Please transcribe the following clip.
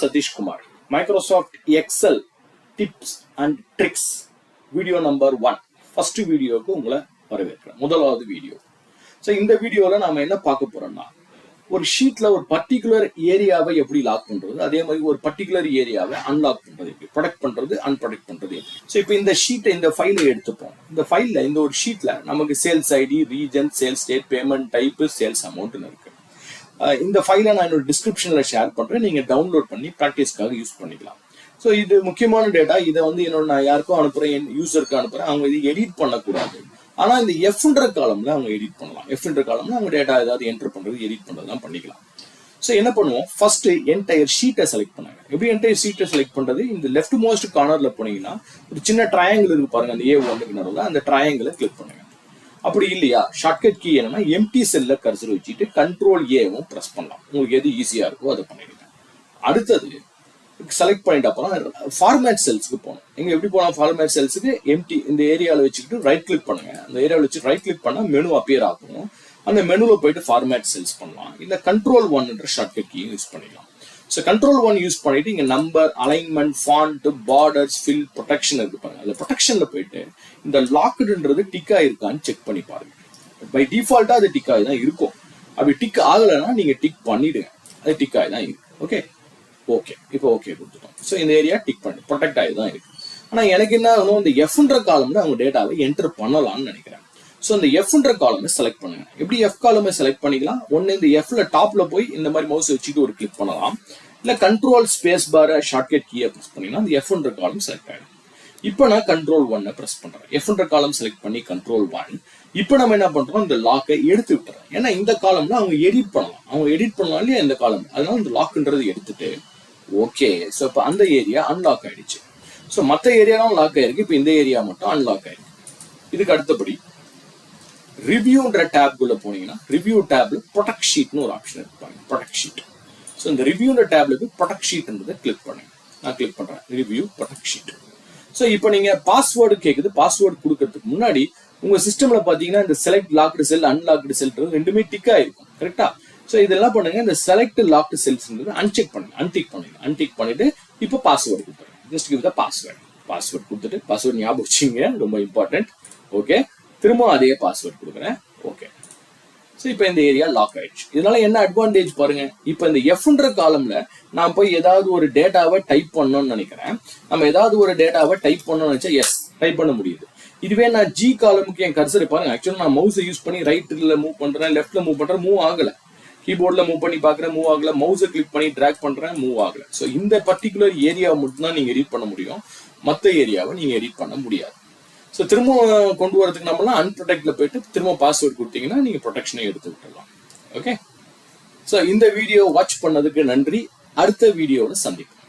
Satish Kumar. Microsoft Excel tips and tricks video number 1. First video ku ungala வரவேற்கிறேன். முதலாவது video. So இந்த வீடியோல நாம என்ன பார்க்க போறோம்னா ஒரு ஷீட்ல ஒரு பர்టిక్యులர் ஏரியாவை எப்படி லாக் பண்றது, அதே மாதிரி ஒரு பர்టిక్యులர் ஏரியாவை அன்லாக் பண்றது எப்படி, ப்ரொடெக்ட் பண்றது, அன்ப்ரொடெக்ட் பண்றது எப்படி. சோ இப்போ இந்த ஷீட்டை இந்த ஃபைலை எடுத்துப்போம். இந்த ஃபைல்ல இந்த ஒரு ஷீட்ல நமக்கு sales ID, region, sales date, payment type, sales அமௌண்ட்னு இருக்கு. இந்த ஃபைலை நான் என்னோட டிஸ்கிரிப்ஷன்ல ஷேர் பண்றேன். நீங்க டவுன்லோட் பண்ணி ப்ராக்டிஸ்க்காக யூஸ் பண்ணிக்கலாம். ஸோ இது முக்கியமான டேட்டா. இதை வந்து என்னோட நான் யாருக்கும் அனுப்புறேன், என் யூசருக்கு அனுப்புறேன். அவங்க இது எடிட் பண்ணக்கூடாது. ஆனா இந்த எஃப்ன்ற காலம்ல அவங்க எடிட் பண்ணலாம். எஃப்ன்ற காலம்ல அவங்க டேட்டா ஏதாவது என்டர் பண்றது, எடிட் பண்றதுலாம் பண்ணிக்கலாம். ஸோ என்ன பண்ணுவோம், ஃபர்ஸ்ட் என்டையர் ஷீட்டை செலக்ட் பண்ணாங்க. எப்படி என்டையர் ஷீட்டை செலக்ட் பண்றது, இந்த லெஃப்ட் மோஸ்ட் கார்னர்ல போனீங்கன்னா ஒரு சின்ன ட்ரையாங்கிள் இருக்கு பாருங்க, அந்த A1க்கு நடுவில் அந்த ட்ரையாங்கிளை கிளிக் பண்ணுங்க. அப்படி இல்லையா, ஷார்ட்கட் கீ என்னன்னா எம்டி செல்ல கர்சர் வச்சுட்டு கண்ட்ரோல் ஏவும் பிரஸ் பண்ணலாம். உங்களுக்கு எது ஈஸியா இருக்கோ அதை பண்ணிடுங்க. அடுத்தது செலக்ட் பண்ணிட்டு அப்புறம் ஃபார்மேட் செல்ஸ்க்கு போகணும். எங்க எப்படி போகலாம், ஃபார்மேட் செல்ஸுக்கு எம்டி இந்த ஏரியாவில் வச்சுக்கிட்டு ரைட் கிளிக் பண்ணுங்க. அந்த ஏரியாவில் வச்சு ரைட் கிளிக் பண்ணா மெனு அப்பியர் ஆகும். அந்த மெனுல போயிட்டு ஃபார்மேட் செல்ஸ் பண்ணலாம். இல்ல கண்ட்ரோல் 1 ஷார்ட்கட் கீ யூஸ் பண்ணிக்கலாம். ஸோ கண்ட்ரோல் 1 யூஸ் பண்ணிட்டு இங்க number, alignment, font, borders, fill, protection இருக்கு பாருங்க. அந்த ப்ரொடெக்ஷன்ல போயிட்டு இந்த லாக்டுன்றது டிக் ஆயிருக்கான்னு செக் பண்ணி பாருங்க. பை டிஃபால்ட்டா அது டிக் ஆகி தான் இருக்கும். அப்படி டிக் ஆகலைன்னா நீங்க டிக் பண்ணிடுங்க. அது டிக் ஆகி தான் இருக்கு. ஓகே ஓகே இப்போ ஓகே கொடுத்துட்டோம். ஸோ இந்த ஏரியா டிக் பண்ணி ப்ரொடெக்ட் ஆகி தான் இருக்கு. ஆனா எனக்கு என்ன ஆகணும், இந்த எஃப்ன்ற காலம்ல அவங்க டேட்டாவை என்டர் பண்ணலாம்னு நினைக்கிறேன். ஸோ இந்த எஃப்ன்ற காலமை செலக்ட் பண்ணுங்க. எப்படி எஃப் காலமை செலக்ட் பண்ணிக்கலாம், ஒன்னு இந்த எஃப்ல டாப்ல போய் இந்த மாதிரி மவுஸ் வச்சுட்டு ஒரு கிளிக் பண்ணலாம். இல்ல கண்ட்ரோல் ஸ்பேஸ் பார் ஷார்ட்கட் கீயை பிரஸ் பண்ணிங்கன்னா அந்த எஃப்ன்ற காலம் செலக்ட் ஆகிடும். இப்போ நான் கண்ட்ரோல் 1 பிரஸ் பண்றேன். எஃப்ன்ற காலம் செலக்ட் பண்ணி கண்ட்ரோல் 1. இப்போ நம்ம என்ன பண்றோம், இந்த லாக்கை எடுத்து விட்டுறோம். ஏன்னா இந்த காலம்ல அவங்க எடிட் பண்ணலாம். அவங்க எடிட் பண்ணலாம் இல்லையா இந்த காலம், அதனால இந்த லாக்ன்றது எடுத்துட்டு ஓகே. ஸோ இப்போ அந்த ஏரியா அன்லாக் ஆயிடுச்சு. ஸோ மற்ற ஏரியாலாம் லாக் ஆயிருக்கு. இப்போ இந்த ஏரியா மட்டும் அன்லாக் ஆயிருக்கு. இதுக்கு அடுத்தபடி ரிவ்யூன்ற டேப்குள்ள போனீங்கன்னா ரிவ்யூ டேப்ல ப்ரொடெக்ட் ஷீட்னு ஒரு ஆப்ஷன் இருப்பாங்க, ப்ரொடெக்ட் ஷீட். ஸோ இந்த ரிவ்யூன்ற டேப்ல போய் ப்ரொடெக்ட் ஷீட்ன்றதை கிளிக் பண்ணுங்க. நான் கிளிக் பண்றேன், ரிவ்யூ ப்ரொடெக்ட் ஷீட். ஸோ இப்போ நீங்க பாஸ்வேர்டு கேட்குது. பாஸ்வேர்டு கொடுக்கறதுக்கு முன்னாடி உங்க சிஸ்டம்ல பாத்தீங்கன்னா இந்த செலக்ட் லாக்டு செல், அன்லாக்டு செல் ரெண்டுமே டிக் ஆயிருக்கும். கரெக்டா? ஸோ இதெல்லாம் பண்ணுங்க, இந்த செலக்ட் லாக்டு செல்ஸ் அன்செக் பண்ணுங்க, அன்டிக் பண்ணுங்க. அன்டிக் பண்ணிட்டு இப்போ பாஸ்வேர்டு கொடுத்துருங்க. Just give the password. Password கொடுத்துட்டு பாஸ்வேர்டு ஞாபகம் வச்சுங்க, ரொம்ப இம்பார்ட்டன்ட். ஓகே, திரும்ப அதே பாஸ்வேர்டு கொடுக்குறேன். ஓகே. ஸோ இப்போ இந்த ஏரியா லாக் ஆயிடுச்சு. இதனால என்ன அட்வான்டேஜ் பாருங்க, இப்போ இந்த எஃப்ன்ற காலம்ல நான் போய் ஏதாவது ஒரு டேட்டாவை டைப் பண்ணணும்னு நினைக்கிறேன். நம்ம ஏதாவது ஒரு டேட்டாவை டைப் பண்ணணும்னு நினைச்சா எஸ் டைப் பண்ண முடியுது. இதுவே நான் ஜி காலமுக்கு என் கர்சரை பாருங்க, ஆக்சுவலா நான் மவுஸை யூஸ் பண்ணி ரைட்ல மூவ் பண்றேன், லெஃப்ட்ல மூவ் பண்றேன், மூவ் ஆகல. கீபோர்ட்ல மூவ் பண்ணி பாக்குறேன், மூவ் ஆகல. மவுஸை கிளிக் பண்ணி டிராக் பண்றேன், மூவ் ஆகல. ஸோ இந்த பர்டிகுலர் ஏரியாவை மட்டும் தான் நீங்க எடிட் பண்ண முடியும், மற்ற ஏரியாவை நீங்க எடிட் பண்ண முடியாது. ஸோ திரும்ப கொண்டு வரதுக்கு நம்மளாம் அன்ப்ரொடெக்ட்ல போயிட்டு திரும்ப பாஸ்வேர்டு கொடுத்தீங்கன்னா நீங்க ப்ரொடெக்ஷனை எடுத்து விட்டுடலாம். ஓகே. ஸோ இந்த வீடியோ வாட்ச் பண்ணதுக்கு நன்றி. அடுத்த வீடியோவில் சந்திப்போம்.